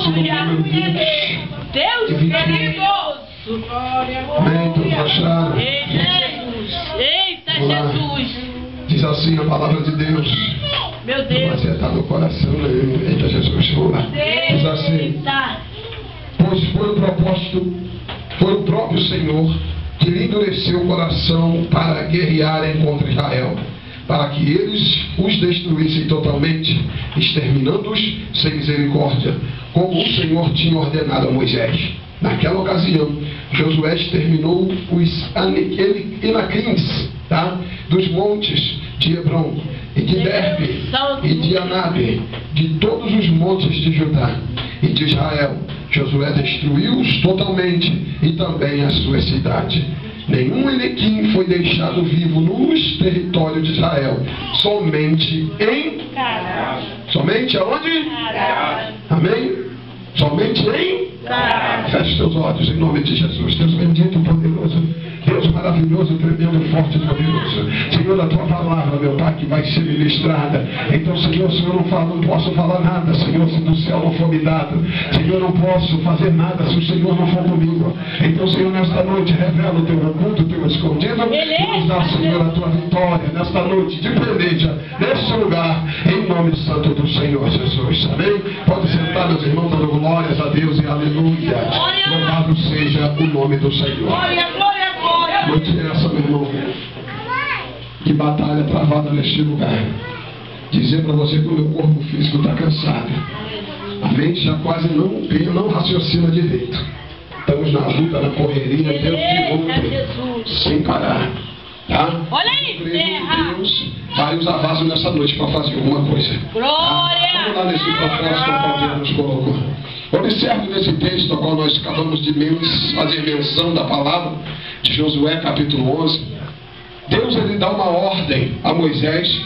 Esse número 20. Deus querido. Amém, todos acharam? Eita, Jesus. Diz assim a palavra de Deus. Meu Deus. Vai acertar no coração, né? Eita, Jesus, vamos lá. Diz assim: pois foi o propósito, foi o próprio Senhor que lhe endureceu o coração para guerrearem contra Israel, para que eles os destruíssem totalmente, exterminando-os sem misericórdia, como o Senhor tinha ordenado a Moisés. Naquela ocasião, Josué exterminou os Anaquins, tá? Dos montes de Hebron, e de Derbe, e de Anabe, de todos os montes de Judá e de Israel. Josué destruiu-os totalmente, e também a sua cidade. Nenhum Enequim foi deixado vivo nos territórios de Israel, somente em... Somente aonde? Amém? Somente em... Feche seus olhos em nome de Jesus. Deus bendito e poderoso, Deus maravilhoso, tremendo, forte e poderoso. Senhor, a tua palavra, meu Pai, que vai ser ministrada. Então, Senhor, se eu não posso falar nada, Senhor, se do céu não for me dado. Senhor, não posso fazer nada se o Senhor não for comigo. Então, Senhor, nesta noite, revela o teu oculto, o teu escondido, e nos dá, Senhor, a tua vitória nesta noite de peleja, neste lugar, em nome santo do Senhor Jesus. Amém? Pode sentar, meus irmãos, dando glórias a Deus e aleluia. Louvado seja o nome do Senhor. Noite essa, meu irmão, que batalha travada neste lugar. Dizer para você que o meu corpo físico está cansado. A mente já quase não raciocina direito. Estamos na luta, na correria, Deus de ontem, sem parar. Tá? Olha aí, Deus vai usar vaso nessa noite para fazer alguma coisa. Glória! Tá? Vamos lá nesse propósito ao qual Deus nos colocou. Observe nesse texto ao qual nós acabamos de fazer menção da palavra de Josué capítulo 11. Deus ele dá uma ordem a Moisés,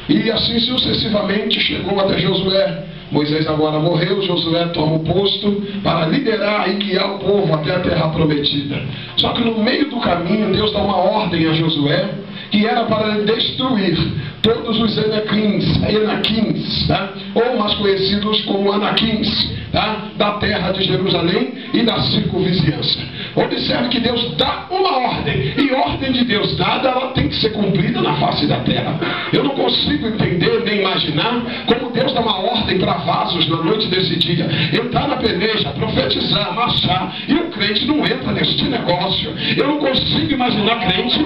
e assim sucessivamente chegou até Josué. Moisés agora morreu, Josué toma o posto para liderar e guiar o povo até a terra prometida. Só que no meio do caminho Deus dá uma ordem a Josué, que era para destruir todos os Anaquins, tá? Ou mais conhecidos como Anaquins, tá? Da terra de Jerusalém e da circunvizinhança. Observe que Deus dá uma ordem, e ordem de Deus dada, ela tem que ser cumprida na face da terra. Eu não consigo entender nem imaginar como Deus dá uma ordem para vasos na noite desse dia, entrar na peleja, profetizar, marchar, e o crente não entra neste negócio. Eu não consigo imaginar crente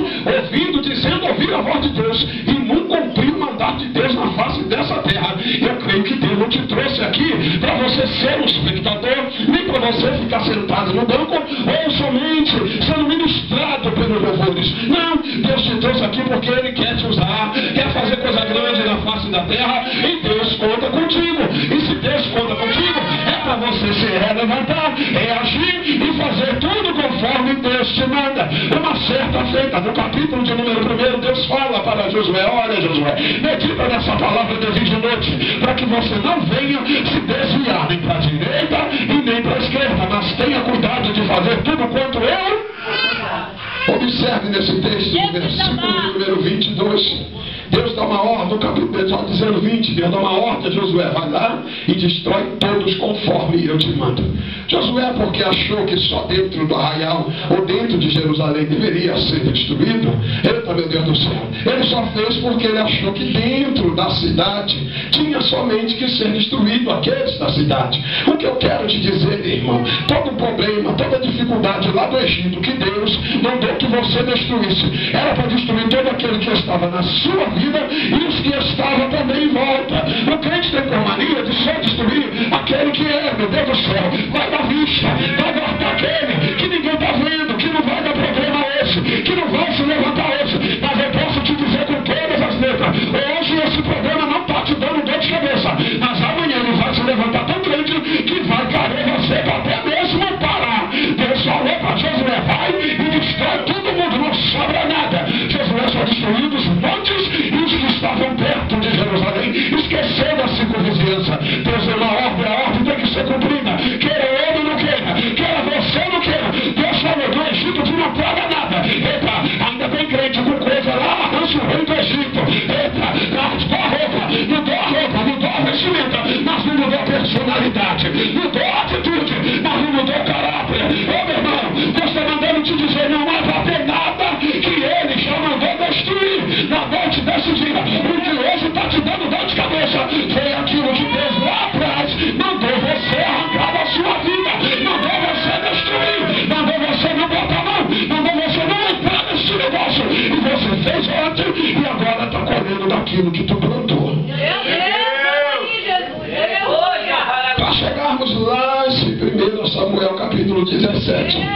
ouvir a voz de Deus e não cumprir o mandato de Deus na face dessa terra. Eu creio que Deus não te trouxe aqui para você ser um espectador, nem para você ficar sentado no banco ou somente sendo ministrado pelos louvores. Não, Deus te trouxe aqui porque Ele quer te usar, quer fazer coisa grande na face da terra, e Deus conta contigo. E se Deus conta contigo, é para você se levantar, agir e fazer tudo conforme Deus te manda. Uma certa feita, no capítulo de número 1, Deus fala para Josué: olha, Josué, medita nessa palavra de dia e noite, para que você não venha se desviar nem para a direita e nem para a esquerda, mas tenha cuidado de fazer tudo quanto eu. Observe nesse texto, no versículo número 22. Deus dá uma ordem, no capítulo só dizendo 20, Deus dá uma ordem a Josué: vai lá e destrói todos conforme eu te mando. Josué, porque achou que só dentro do arraial ou dentro de Jerusalém deveria ser destruído, eita, meu Deus do céu, ele só fez porque ele achou que dentro da cidade tinha somente que ser destruído aqueles da cidade. O que eu quero te dizer, irmão, todo problema, toda dificuldade lá do Egito que Deus mandou que você destruísse, era para destruir todo aquele que estava na sua vida e os que estavam também em volta. O crente tem por mania de só destruir aquele que é, meu Deus do céu, vai dar vista, vai guardar aquele que ninguém está vendo, que não vai dar problema esse, que não vai se levantar esse. Mas eu posso te dizer com todas as letras, hoje esse problema não está te dando dor de cabeça, mas amanhã ele vai se levantar tão grande que vai cair você para até mesmo parar. Deus falou para Josué: vai e destrói todo mundo, não sobra nada. Josué só destruiu os montes e os que estavam perto de Jerusalém, esquecendo a circunvizinhança. Deus deu uma ordem, a ordem tem que ser cumprida, queira ele ou não queira, mudou a atitude, mas não mudou o caráter. Ô meu irmão, Deus está mandando te dizer, não vai ter nada que Ele já mandou destruir na noite desse dia. O que hoje está te dando dor de cabeça foi aquilo que Deus lá atrás mandou você arrancar da sua vida, mandou você destruir, mandou você não botar mão, mandou você não entrar nesse negócio. E você fez ontem e agora está colhendo daquilo que tu plantou. Para chegarmos lá em 1 Samuel capítulo 17,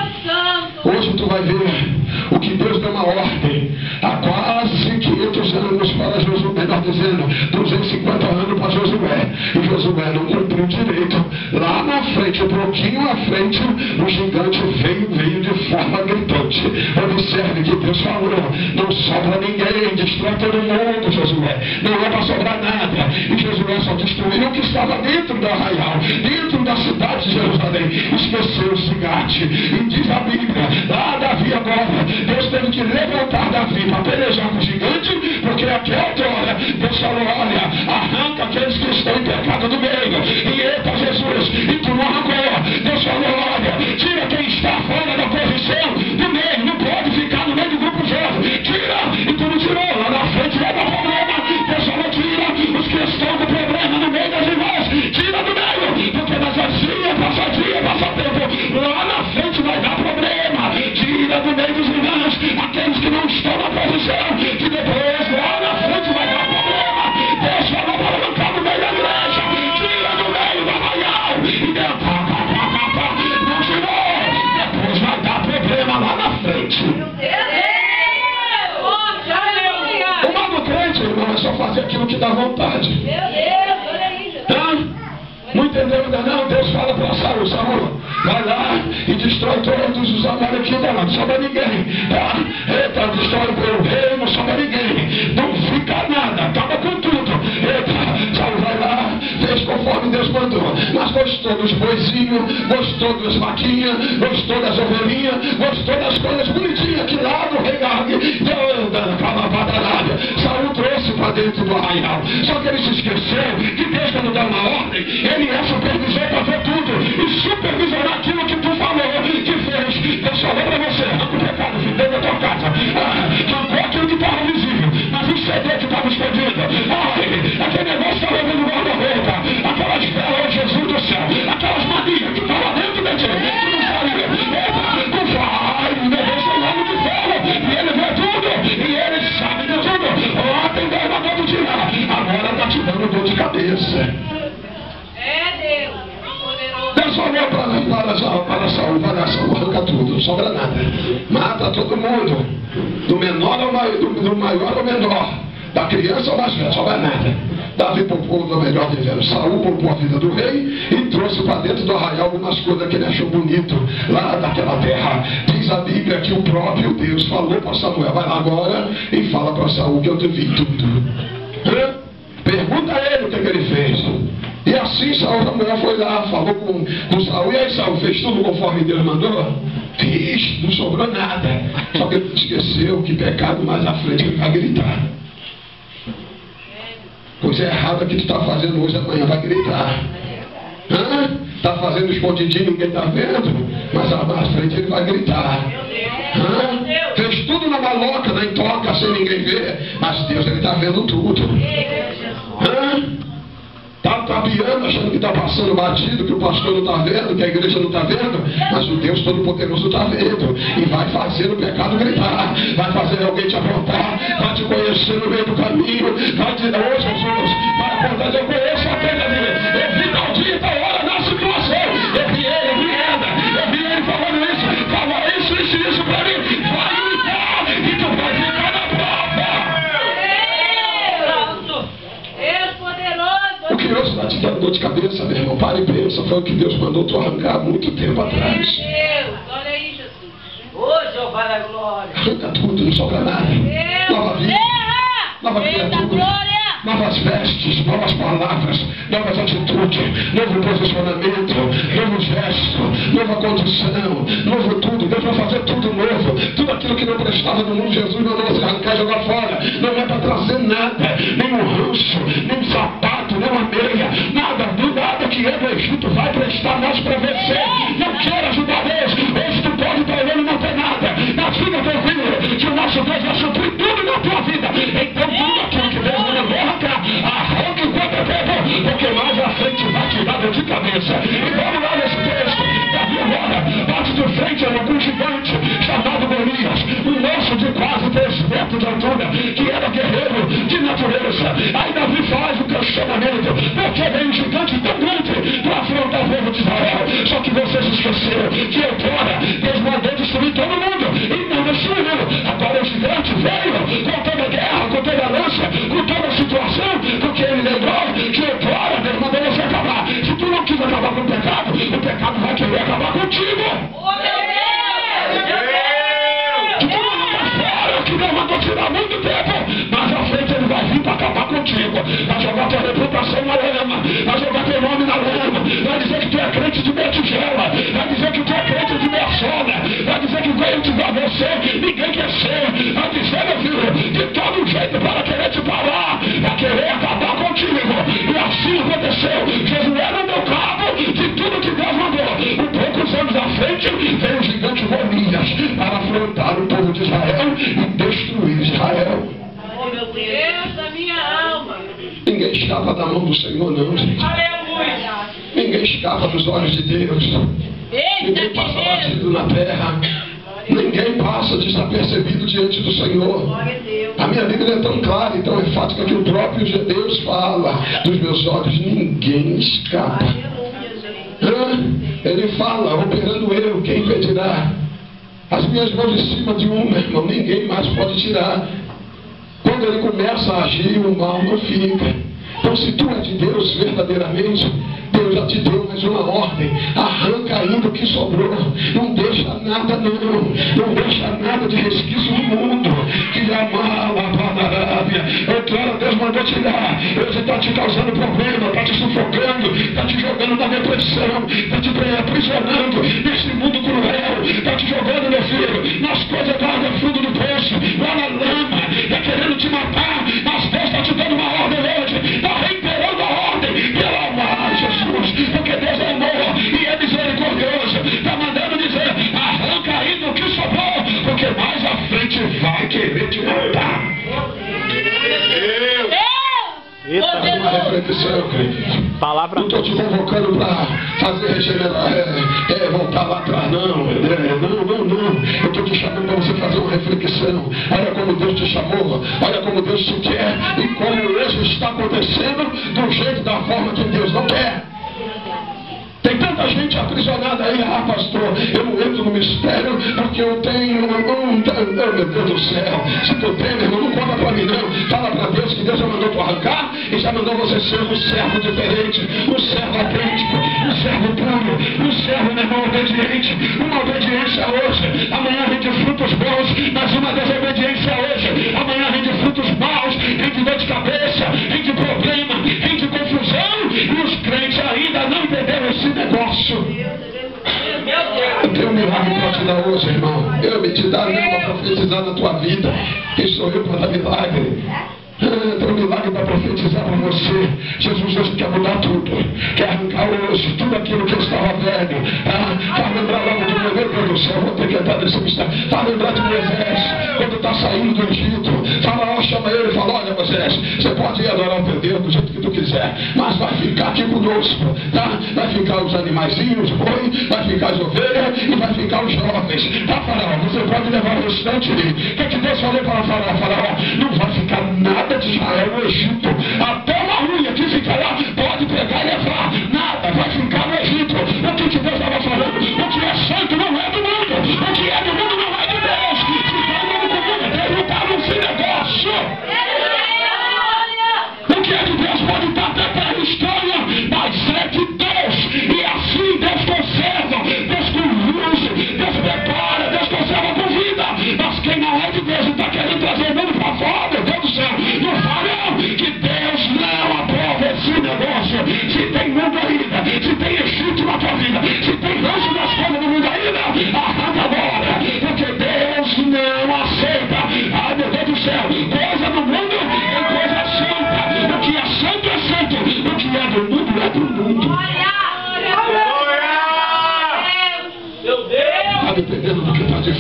hoje tu vai ver o que Deus deu uma ordem há quase 500 anos para Josué, melhor dizendo, 250 anos para Josué. E Josué não cumpriu direito. Lá na frente, um pouquinho à frente, o gigante veio de forma gritante. Observe que Deus falou, não sobra ninguém, destrói todo mundo, Josué. Não é para sobrar nada. E Josué só destruiu o que estava dentro do arraial, dentro da cidade de Jerusalém. Esqueceu-se Gate. E diz a Bíblia, lá Davi agora, Deus teve que levantar Davi para pelejar com o gigante, porque aquela hora Deus falou, olha, arranca aqueles que estão em pecado do meio. E eita Jesus, e tu não arrancou. Deus falou, olha, tira quem está fora da posição do meio, não pode ficar no meio do grupo jovem. Tira, e tu não tirou, lá na frente vai dar problema. Deus falou, tira os que estão com problema no meio das irmãs, tira do meio, porque nas dia, passa tempo, lá na frente vai dar problema. Tira do meio dos irmãos aqueles que não estão na posição, que depois lá na frente vai dar problema. Deus falou para arrancar do meio da igreja, tira do meio do arraial, e não tirou, depois vai dar problema lá na frente. O mal do crente, irmão, é só fazer aquilo que dá vontade. Não entendeu ainda não? Deus fala para Saul, Saul, vai lá e destrói todos os amalequitas lá, não sobra ninguém, tá? Eita, destrói o rei, não sobra ninguém, não fica nada, acaba com tudo. Eita, Saul vai lá, fez conforme Deus mandou, mas gostou dos boizinhos, gostou das vaquinhas, gostou das ovelhinhas, gostou das coisas bonitinhas que lá no rei Gag, naquela batalha, Saul trouxe para dentro do arraial. Só que ele se esqueceu que Deus, quando dá uma ordem, ele é supervisor para ver tudo e supervisionar aquilo que tu falou, que fez. Deus falou para você, arranca o pecado, filho, dentro da tua casa. Arrancou aquilo que estava visível, mas o CD que estava escondido. Aquele negócio estava dentro do guarda-roupa, aquelas velas, Jesus do céu, aquelas manias que estavam dentro de ti, tu não sabia. Tu vai, o negócio é nome de vela, e ele vê tudo, e ele sabe de tudo. Ontem deu uma dor de dia, agora está te dando dor de cabeça. Deus falou para Saul, vai Saul, arranca tudo, não sobra nada. Mata todo mundo, do menor ao maior, do maior ao menor, da criança ao mais velho, não sobra nada. Davi poupou, do melhor dizendo, Saul poupou a vida do rei e trouxe para dentro do arraial algumas coisas que ele achou bonito lá daquela terra. Diz a Bíblia que o próprio Deus falou para Samuel, vai lá agora e fala para Saul que eu te vi tudo. Pergunta a ele o que ele fez. E assim Samuel foi lá, falou com Saul, e aí Saul fez tudo conforme Deus mandou? Fiz, não sobrou nada. Só que ele esqueceu que pecado mais à frente ele vai gritar. Coisa errada que tu está fazendo hoje, amanhã vai gritar. Está fazendo escondidinho, ninguém está vendo, mas à frente ele vai gritar. Fez tudo na maloca, na intoca, sem ninguém ver, mas Deus ele está vendo tudo. Está tabiando, achando que está passando batido, que o pastor não está vendo, que a igreja não está vendo, mas o Deus Todo-Poderoso está vendo e vai fazer o pecado gritar, vai fazer alguém te apontar, vai te conhecer no meio do caminho, vai dizer, ô Jesus, vai apontar, eu conheço a pena dele, eu vi tal dia, tal hora na situação, eu vi ele falando isso, fala isso para mim, vai gritar e tu vai ficar na prova. O que hoje está te dando dor de cabeça, meu irmão, para e pensa, foi o que Deus mandou tu arrancar há muito tempo atrás. Meu Deus, olha aí, Jesus. Hoje eu vou dar glória. Arranca tudo, não sobra nada. Nova vida, nova criatura, novas vestes, novas palavras, novas atitudes, novo posicionamento, novo gesto, nova condição, novo tudo. Deus vai fazer tudo novo. Tudo aquilo que não prestava no mundo, Jesus mandou você arrancar e jogar fora. Não é para trazer nada, nem um rancho, nem um sapato, sapato, nem uma meia, nada que é do Egito vai prestar mais para você. Não quero ajudar Deus. Hoje tu pode estar olhando e não tem nada, mas fica tranquilo que o nosso Deus vai suprir tudo na tua vida. Então tudo aquilo que Deus não arranque contra tempo, porque mais à frente vai te dar dor de cabeça. E vamos lá nesse texto. Davi agora bate de frente a algum gigante chamado Golias, um moço de quase 3 metros de altura, que era guerreiro de natureza. Aí Davi faz o questionamento: por que veio um gigante tão grande para afrontar o povo de Israel? Só que vocês esqueceram que outrora Deus mandou destruir todo mundo e não destruiu. Agora o gigante veio com toda a guerra, com toda a lança, com toda a situação, porque ele lembrou que outrora Deus mandou você acabar. Se tu não quis acabar com o pecado vai querer acabar contigo. Tu não está fora, que Deus mandou tirar muito tempo, mas à frente ele vai vir para acabar contigo. Vai jogar tua reputação na lama, vai jogar teu nome na lama, vai dizer que tu é crente de meia tigela, vai dizer que tu é crente de meia sola, vai dizer que veio te dar você, ninguém quer ser, vai dizer, meu filho, de todo jeito para querer te parar, para querer acabar contigo. E assim aconteceu. Josué não deu cabo de tudo que Deus mandou. Poucos anos à frente veio o gigante Golias para afrontar o povo de Israel e destruir Israel. Oh, meu Deus da minha alma. Ninguém escapa da mão do Senhor, não, gente. Aleluia. Ninguém escapa dos olhos de Deus. Ninguém passa batido na terra. Ninguém passa desapercebido diante do Senhor. A minha Bíblia é tão clara e tão enfática que o próprio Deus fala: dos meus olhos ninguém escapa. Ele fala: operando eu, quem impedirá? As minhas mãos em cima de meu irmão, ninguém mais pode tirar. Quando ele começa a agir, o mal não fica. Então, se tu é de Deus verdadeiramente, Deus já te deu mais uma ordem: arranca ainda o que sobrou, não deixa nada, não deixa nada de resquício no mundo. Que a mala para a Arábia, outrora Deus mandou tirar, hoje está te causando problema, está te sufocando, está te jogando na depressão, está te aprisionando nesse mundo cruel, está te jogando, meu filho, nas coisas da fundo do poço, lá na lama, está querendo te matar, mas Deus está te dando uma ordem hoje, está reiterando a ordem, pelo amor de Jesus, porque Deus é amor e é misericordioso, está mandando dizer: arranca ainda o que sobrou, porque mais à frente vai querer te matar. Faz uma reflexão, querido. Palavra. Não estou te convocando para fazer regenerar, voltar lá atrás, não. Eu estou te chamando para você fazer uma reflexão. Olha como Deus te chamou, olha como Deus te quer e como hoje está acontecendo do jeito, da forma que Deus não quer. Tem tanta gente aprisionada aí: pastor, eu não entro no mistério porque eu tenho oh, meu Deus do céu. Se tu tem, meu irmão, não conta pra mim não. Fala pra Deus que Deus já mandou tu arrancar e já mandou você ser um servo diferente, um servo autêntico, um servo puro, um servo, meu irmão, obediente. Uma obediência hoje, amanhã vem de frutos bons, mas uma desobediência hoje, amanhã vem de frutos maus, vem de dor de cabeça, vem de problema, vem de confusão, e os crentes ainda não entenderam esse negócio. Eu tenho um milagre para te dar hoje, irmão. Eu me te dar para profetizar na tua vida. Quem sou eu para dar milagre? Tem um milagre para profetizar para você. Jesus hoje quer mudar tudo, quer arrancar hoje tudo aquilo que estava velho. Faz lembrar logo do meu Deus do céu. Vou ter que entrar nesse mistério. Faz lembrar de Moisés quando está saindo do Egito. Fala, chama ele e fala: olha, Moisés, você pode ir adorar o teu Deus do jeito que tu quiser, mas vai ficar aqui conosco, tá? Vai ficar os animaizinhos, o boi, vai ficar as ovelhas e vai ficar os jovens, tá, Faraó? Você pode levar o restante dele. O que Deus falou para Faraó? Faraó, não vai ficar nada de Israel no Egito. Até uma unha que fica lá pode pegar e levar. Nada vai ficar no Egito. O que Deus estava falando? O que é santo não é do mundo. O que é do mundo não é de Deus. Se vai no mundo, Deus não está nesse negócio. O que é de Deus pode estar até para a história, mas é de Deus. E assim Deus conserva, Deus conduz, Deus prepara, Deus conserva com vida. Mas quem não é de Deus e está querendo trazer o mundo para fora, meu Deus do céu, não fala que Deus não aprova esse negócio. Se tem mundo aí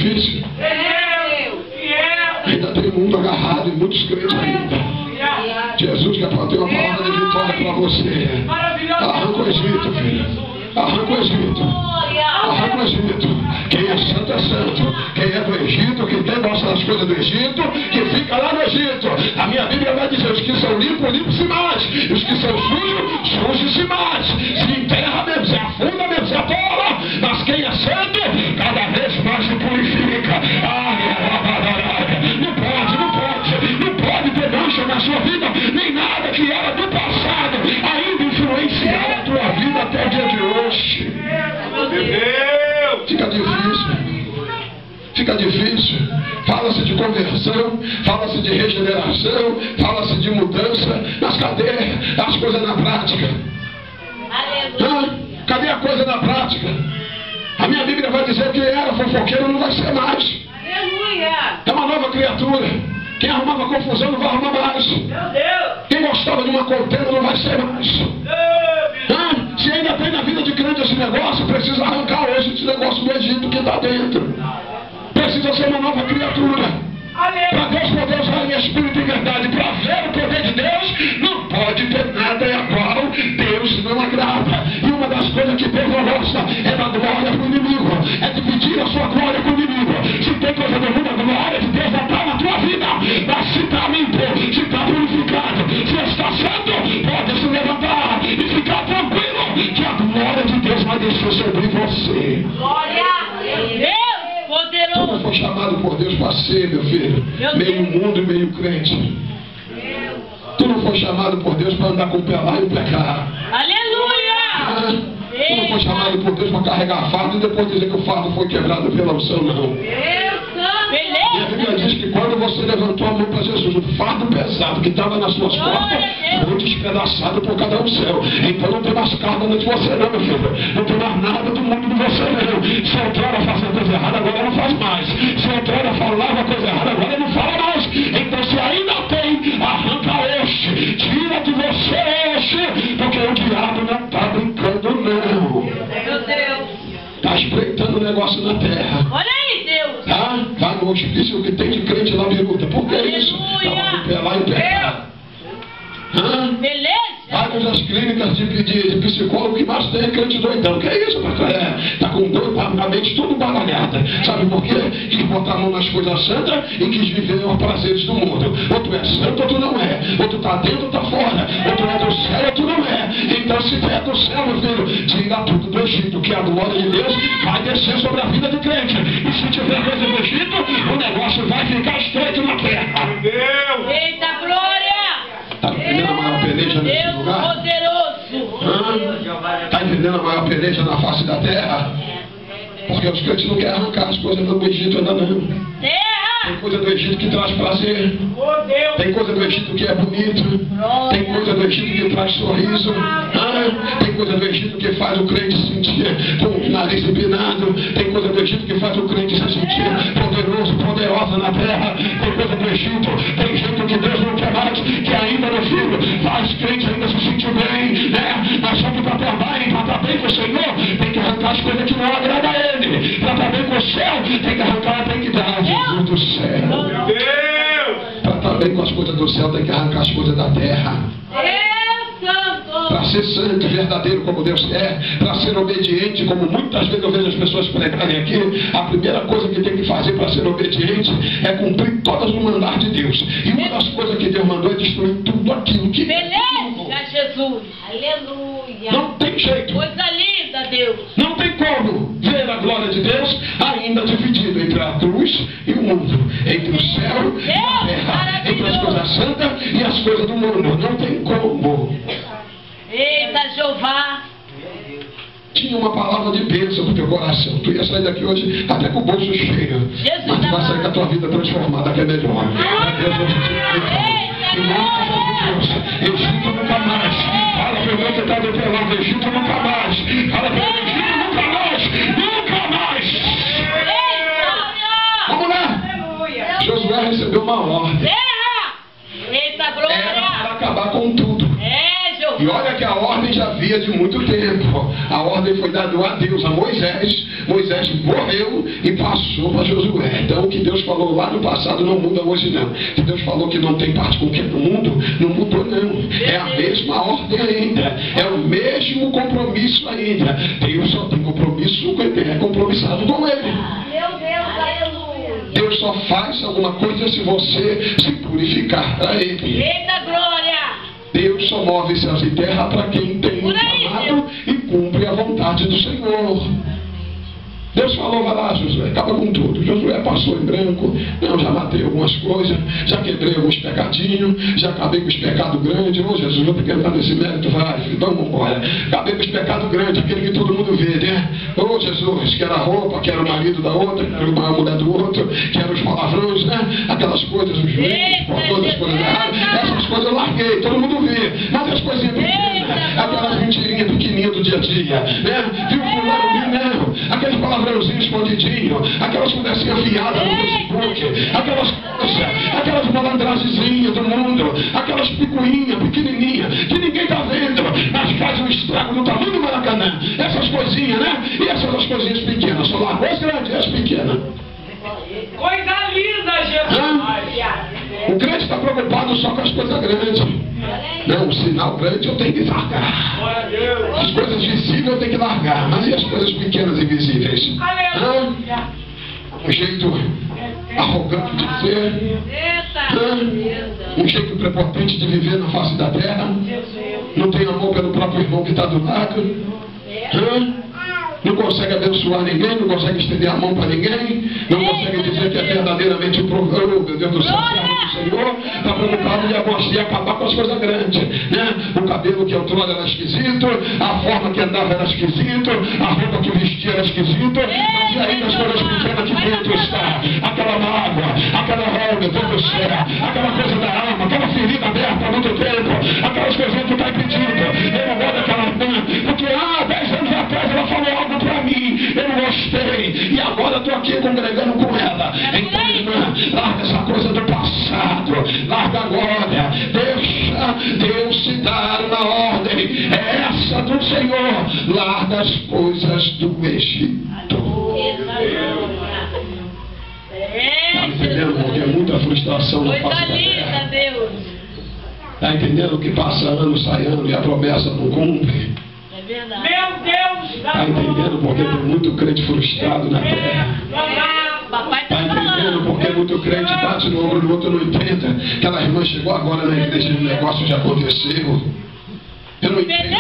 difícil? Ainda tem mundo agarrado e muitos crentes ainda. Jesus quer ter uma palavra de vitória para você. Arranca o Egito, filho. Arranca o Egito. Arranca o Egito. Quem é santo é santo. Quem é do Egito, que tem gosta das coisas do Egito, que fica lá no Egito. A minha Bíblia vai dizer: os que são limpos, limpam-se mais. E os que são sujos, sujam-se mais. Se enterra mesmo, se afunda mesmo, se atola. Mas quem é santo, cada vez mais se purifica. Não pode, não pode. Não pode ter mancha na sua vida, nem nada que era do passado ainda influenciar a tua vida até o dia de hoje. Fica difícil. Fica difícil. Fala-se de conversão, fala-se de regeneração, fala-se de mudança, mas cadê as coisas na prática? Cadê a coisa na prática? A minha Bíblia vai dizer que era fofoqueiro não vai ser mais. É uma nova criatura. Quem arrumava confusão não vai arrumar mais. Quem gostava de uma contenda não vai ser mais. Se ainda tem na vida de crente esse negócio, precisa arrancar hoje esse negócio do Egito que está dentro. Precisa ser uma nova criatura. Para Deus poder usar em espírito e verdade, para ver o poder de Deus, não pode ter nada a qual Deus não agrada. E uma das coisas que Deus não gosta é da glória para o inimigo, é dividir a sua glória com o inimigo. Se tem coisa do mundo, a glória de Deus vai estar na tua vida. Mas se está limpo, se está purificado, se está santo, pode se levantar e ficar tranquilo, que a glória de Deus vai descer sobre você. Glória a Deus! Tu não foi chamado por Deus para ser, meu filho, meio mundo e meio crente. Tu não foi chamado por Deus para andar com o pé lá e o pé cá. Aleluia! Tu não foi chamado por Deus para carregar fardo e depois dizer que o fardo foi quebrado pela unção, não. E a Bíblia diz que quando você levantou a mão para Jesus, o fardo pesado que estava nas suas costas foi despedaçado por cada um céu. Então não tem mais carga de você não, meu filho. Não tem mais nada do mundo de você não. Se outrora fazia coisa errada, agora não faz mais. Se outrora falava coisa errada, agora não fala mais. Então se ainda tem, arranca este. Tira de você este. Porque o diabo não está brincando não. Meu Deus! Está espreitando o negócio na terra. Olha aí, Deus! Vai no hospício que tem de crente na biruta. Por que isso? Estava com o pé lá e o pé cá. Beleza? Vai nas clínicas de psicólogo que mais tem é crente doidão. Que é isso, pastor? Está com doido, a mente tudo baralhada. Sabe por quê? Quis botar a mão nas coisas santas e quis viver os prazeres do mundo. Ou tu é santo ou tu não é. Ou tu está dentro ou está fora. Ou tu é do céu ou tu não é. Então se tu é do céu, meu filho, tira tudo do Egito, que a glória de Deus vai descer sobre a vida do crente. E se tiver coisa do Egito, o negócio vai ficar estreito na terra. Deus! Eita, glória! Está entendendo a maior peleja nesse lugar? Está entendendo a maior peleja na face da terra? Porque os crentes não querem arrancar as coisas do Egito ainda não. Tem coisa do Egito que traz prazer. Tem coisa do Egito que é bonito. Tem coisa do Egito que traz sorriso. Tem coisa do Egito que faz o crente se sentir com o nariz empinado. Tem coisa do Egito que faz o crente se sentir poderoso, poderosa na terra. Tem coisa do Egito. Tem jeito que Deus não quer mais, que ainda no filho faz crente ainda se sentir bem, né? Mas só que para estar bem com o Senhor, tem que arrancar as coisas que não agradam a Ele. Para estar bem com o céu, tem que arrancar, tem que dar a Jesus do céu. Meu Deus! Para estar bem com as coisas do céu, tem que arrancar as coisas da terra. Para ser santo, verdadeiro como Deus quer, para ser obediente, como muitas vezes eu vejo as pessoas pregarem aqui, a primeira coisa que tem que fazer para ser obediente é cumprir todas os mandatos de Deus. E uma das coisas que Deus mandou é destruir tudo aquilo que... Beleza, Jesus! Aleluia! Não tem jeito! Coisa linda, Deus! Não tem como ver a glória de Deus ainda dividido entre a cruz e o mundo, entre o céu e a terra, entre as coisas santas e as coisas do mundo. Não tem como. Eita, Jeová! Tinha uma palavra de bênção no teu coração. Tu ia sair daqui hoje até com o bolso cheio. Mas tu vai sair com a tua vida transformada, que é melhor. Deus vai te em nome de Jesus. Egito nunca mais. Fala para o irmão que está do teu lado. Egito nunca mais. Fala para o Egito nunca mais. Nunca mais. Vamos lá. Josué recebeu uma ordem. Eita, glória! Era para acabar com tudo. E olha que a ordem já já havia de muito tempo. A ordem foi dada a Deus, a Moisés. Moisés morreu e passou para Josué. Então o que Deus falou lá no passado não muda hoje não. Se Deus falou que não tem parte com o que no mundo, não mudou não. É a mesma ordem ainda. É o mesmo compromisso ainda. Deus só tem compromisso com quem é compromissado com Ele. Meu Deus, aleluia. Deus só faz alguma coisa se você se purificar para Ele. Eita glória. Deus só move céus e terra para quem tem um chamado e cumpre a vontade do Senhor. Deus falou, vai lá, Josué, acaba com tudo. Josué passou em branco. Não, já matei algumas coisas, já quebrei alguns pecadinhos, já acabei com os pecados grandes. Ô Jesus, vou ter que entrar nesse mérito, vai, filho, vamos embora. Acabei com os pecados grandes, aquele que todo mundo vê, né? Ô Jesus, que era a roupa, que era o marido da outra, que era a mulher do outro, que eram os palavrões, né? Aquelas coisas, os ventos, por todas as coisas erradas. Essas coisas eu larguei, todo mundo vê. Mas as coisinhas pequenas, aquelas mentirinhas pequenininhas do dia a dia, né? Viu fulano, viu não? Aqueles palavrãozinho escondidinho, aquelas conversinhas fiadas no Facebook, aquelas malandragemzinhas do mundo, aquelas picuinhas pequenininhas que ninguém está vendo, mas faz um estrago no tamanho do Maracanã. Essas coisinhas, né? E essas as coisinhas pequenas, são lá as grandes e as pequenas. Coisa linda, Jesus. O crente está preocupado só com as coisas grandes. Não, o sinal grande eu tenho que largar. As coisas visíveis eu tenho que largar. Mas e as coisas pequenas e invisíveis? Um jeito arrogante de ser. Um jeito prepotente de viver na face da terra. Não tem amor pelo próprio irmão que está do lado. Não consegue abençoar ninguém, não consegue estender a mão para ninguém, não consegue dizer que é verdadeiramente o meu Deus do céu, servo do Senhor, está preocupado em acabar com as coisas grandes, né? O cabelo que outrora era esquisito, a forma que andava era esquisito, a roupa que vestia era esquisito, mas e aí das coisas pequenas que dentro está, aquela mágoa, aquela rolha, Deus do céu, aquela coisa da alma, aquela ferida aberta há muito tempo, aquelas coisinhas que está impedindo, eu não gosto daquela irmã, porque 10 anos atrás ela falou algo para mim, eu não gostei, e agora estou aqui congregando com ela. Então, irmã, larga essa coisa do passado, larga agora, deixa Deus te dar uma ordem, é essa do Senhor, larga as coisas do Egito. Está entendendo? Porque é muita frustração na face da terra. Está entendendo que passa ano, sai ano e a promessa não cumpre? Meu Deus! Está entendendo porque tem muito crente frustrado na terra? Está entendendo porque muito crente bate no ombro do outro, não entende? Aquela irmã chegou agora na igreja e o negócio já aconteceu. Eu não entendo.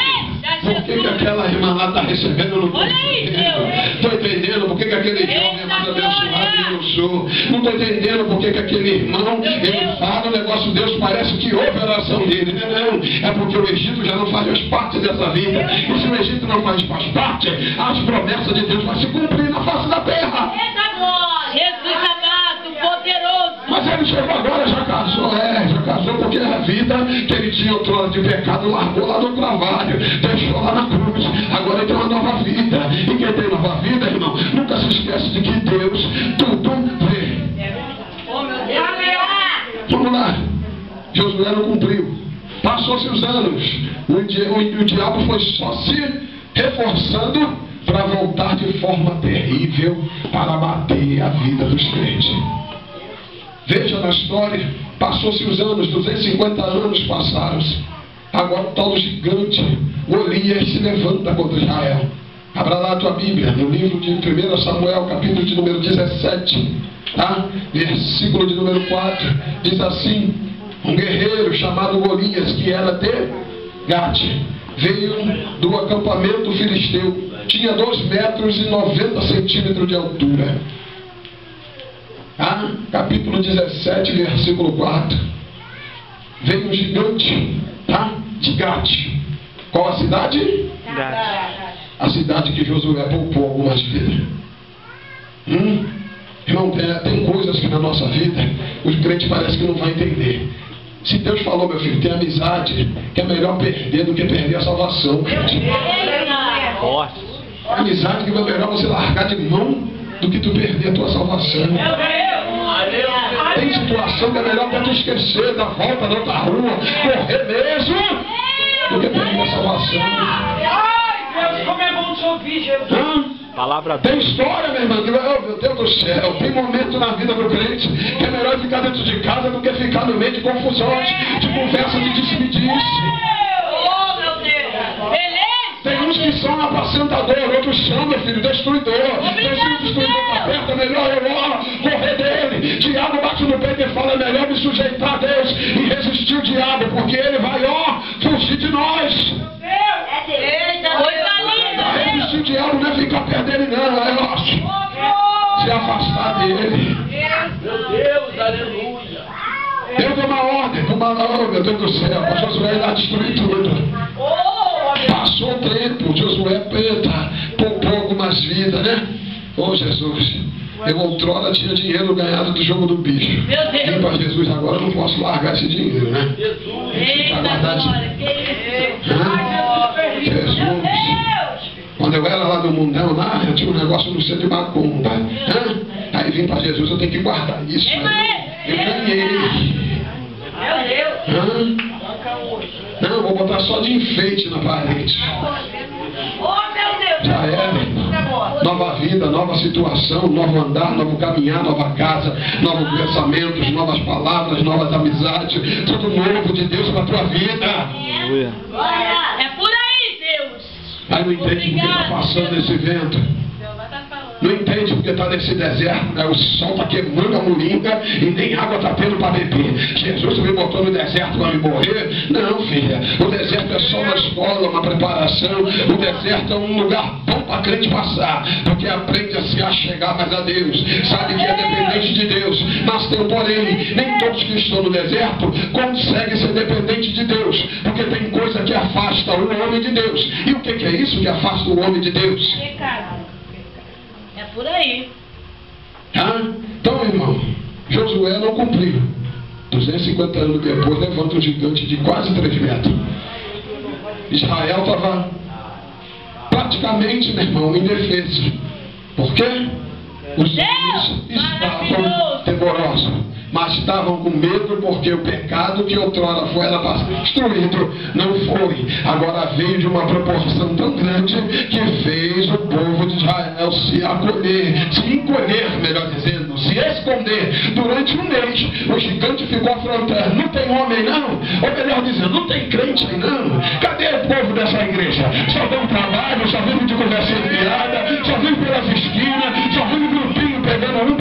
Por que aquela irmã lá está recebendo no corpo? Estou entendendo por que aquele jovem é mais abençoado e eu não sou. Não estou entendendo por que aquele irmão, ele fala o negócio de Deus, parece que houve a oração dele. Não, é porque o Egito já não faz parte dessa vida. E se o Egito não faz parte, as promessas de Deus vão se cumprir na face da terra. Jesus amado, poderoso. Mas ele chegou agora, já casou porque a vida que ele tinha outrora de pecado largou lá no trabalho, deixou lá na cruz. Agora ele tem uma nova vida. E quem tem nova vida, irmão, nunca se esquece de que Deus tudo vê. Oh, meu Deus. Vamos lá. Josué não cumpriu. Passou-se os anos. O diabo foi só se reforçando para voltar de forma terrível para bater a vida dos crentes. Veja na história, passou-se os anos, 250 anos passaram-se. Agora o tal do gigante Golias se levanta contra Israel. Abra lá a tua Bíblia, no livro de 1 Samuel, capítulo de número 17, tá? Versículo de número 4, diz assim: um guerreiro chamado Golias, que era de Gate, veio do acampamento filisteu, tinha 2 metros e 90 centímetros de altura. Capítulo 17, versículo 4. Veio um gigante, de Gate. Qual a cidade? Gate. A cidade que Josué poupou algumas vidas. Irmão, tem coisas que na nossa vida os crentes parecem que não vão entender. Se Deus falou, meu filho, tem amizade que é melhor perder do que perder a salvação, crente. Amizade que é melhor você largar de mão do que tu perder a tua salvação. Tem situação que é melhor para tu esquecer, dar volta na outra rua, correr mesmo, porque perder a salvação. Ai, Deus, como é bom te ouvir, Jesus. Palavra Tem história, meu irmão, oh, meu Deus do céu, tem momento na vida do crente que é melhor ficar dentro de casa do que ficar no meio de confusões, de conversa de disse-me-disse. Oh, meu Deus. Beleza. Tem uns que são apacentador, outros são, meu filho, destruidor. Tem se o destruidor está perto, é melhor eu correr dele. Diabo bate no peito e fala, é melhor me sujeitar a Deus e resistir o diabo, porque ele vai, fugir de nós. Eita, coisa linda. Resistir o diabo não é ficar perto dele, não, é se afastar dele. Meu Deus, aleluia. Deus deu uma ordem, oh, meu Deus do céu, para Josué ir lá destruir tudo. Passou o tempo, Josué poupou algumas vidas, né? Oh Jesus, eu outrora tinha dinheiro ganhado do jogo do bicho. Meu Deus. Vim para Jesus, agora eu não posso largar esse dinheiro, né? Eita, glória, que isso? Jesus. Quando eu era lá do mundão, lá, eu tinha um negócio no centro de macumba. Aí vim para Jesus, eu tenho que guardar isso. Eu ganhei. Meu Deus. Não, vou botar só de enfeite na parede. Oh, meu Deus. Já era. Nova vida, nova situação, novo andar, novo caminhar, nova casa, novos pensamentos, novas palavras, novas amizades. Tudo novo de Deus para a tua vida. É por aí, Deus. Aí não entende porque está passando esse vento. Não entende porque está nesse deserto, né? O sol está queimando a moringa e nem água está tendo para beber. Jesus me botou no deserto para me morrer? Não, filha. O deserto é só uma escola, uma preparação. O deserto é um lugar bom para a crente passar, porque aprende a se achegar mais a Deus. Sabe que é dependente de Deus. Mas tem um porém, nem todos que estão no deserto conseguem ser dependentes de Deus, porque tem coisa que afasta o homem de Deus. E o que é isso que afasta o homem de Deus? É por aí. Então, irmão, Josué não cumpriu. 250 anos depois, levanta um gigante de quase 3 metros. Israel estava praticamente, meu irmão, indefeso. Por quê? Os homens estavam temorosos, mas estavam com medo porque o pecado que outrora foi destruído não foi. Agora veio de uma proporção tão grande que fez o povo de Israel se encolher, melhor dizendo, se esconder. Durante um mês, o gigante ficou afrontando. Não tem homem não? Ou melhor dizendo, não tem crente aí não? Cadê o povo dessa igreja? Só dão trabalho, só vive de conversa enviada.